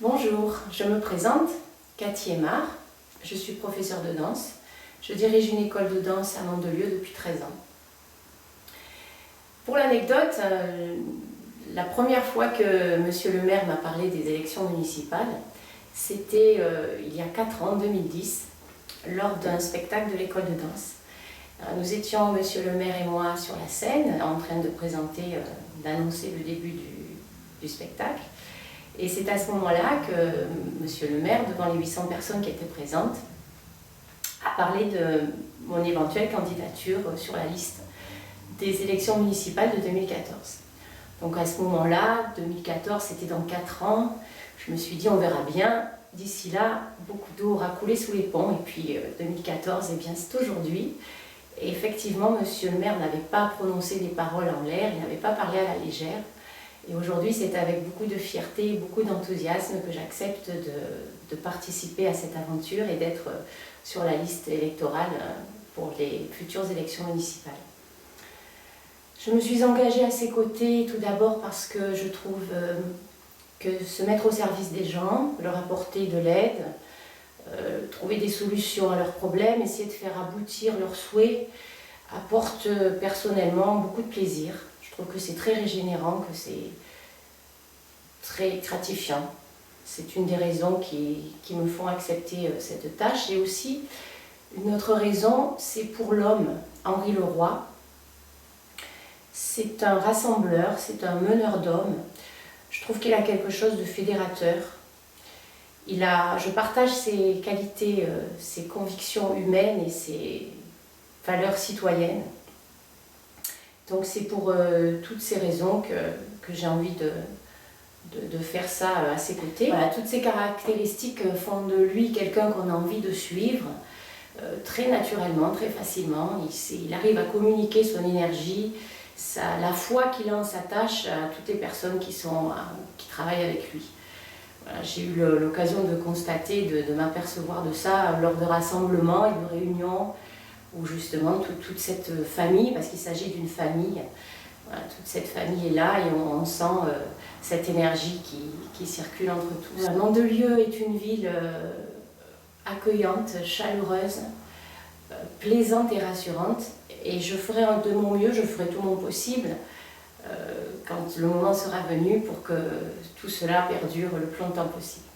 Bonjour, je me présente, Cathy Aymar, je suis professeure de danse. Je dirige une école de danse à Mandelieu depuis 13 ans. Pour l'anecdote, la première fois que Monsieur le maire m'a parlé des élections municipales, c'était il y a 4 ans, en 2010, lors d'un spectacle de l'école de danse. Nous étions, Monsieur le maire et moi, sur la scène, en train de présenter, d'annoncer le début du spectacle. Et c'est à ce moment-là que Monsieur le maire, devant les 800 personnes qui étaient présentes, a parlé de mon éventuelle candidature sur la liste des élections municipales de 2014. Donc à ce moment-là, 2014, c'était dans 4 ans, je me suis dit on verra bien. D'ici là, beaucoup d'eau aura coulé sous les ponts, et puis 2014, eh bien c'est aujourd'hui. Et effectivement, Monsieur le maire n'avait pas prononcé des paroles en l'air, il n'avait pas parlé à la légère. Et aujourd'hui, c'est avec beaucoup de fierté et beaucoup d'enthousiasme que j'accepte de participer à cette aventure et d'être sur la liste électorale pour les futures élections municipales. Je me suis engagée à ses côtés tout d'abord parce que je trouve que se mettre au service des gens, leur apporter de l'aide, trouver des solutions à leurs problèmes, essayer de faire aboutir leurs souhaits, apporte personnellement beaucoup de plaisir. Je trouve que c'est très régénérant, que c'est très gratifiant. C'est une des raisons qui me font accepter cette tâche. Et aussi, une autre raison, c'est pour l'homme, Henri Leroy. C'est un rassembleur, c'est un meneur d'hommes. Je trouve qu'il a quelque chose de fédérateur. Je partage ses qualités, ses convictions humaines et ses valeurs citoyennes. Donc c'est pour toutes ces raisons que j'ai envie de faire ça à ses côtés. Voilà, toutes ces caractéristiques font de lui quelqu'un qu'on a envie de suivre très naturellement, très facilement. Il arrive à communiquer son énergie, la foi qu'il a en sa tâche à toutes les personnes qui travaillent avec lui. Voilà, j'ai eu l'occasion de constater, de m'apercevoir de ça lors de rassemblements et de réunions où justement toute cette famille, parce qu'il s'agit d'une famille, voilà, toute cette famille est là et on sent cette énergie qui circule entre tous. Mandelieu est une ville accueillante, chaleureuse, plaisante et rassurante, et je ferai de mon mieux, je ferai tout mon possible quand le moment sera venu pour que tout cela perdure le plus longtemps possible.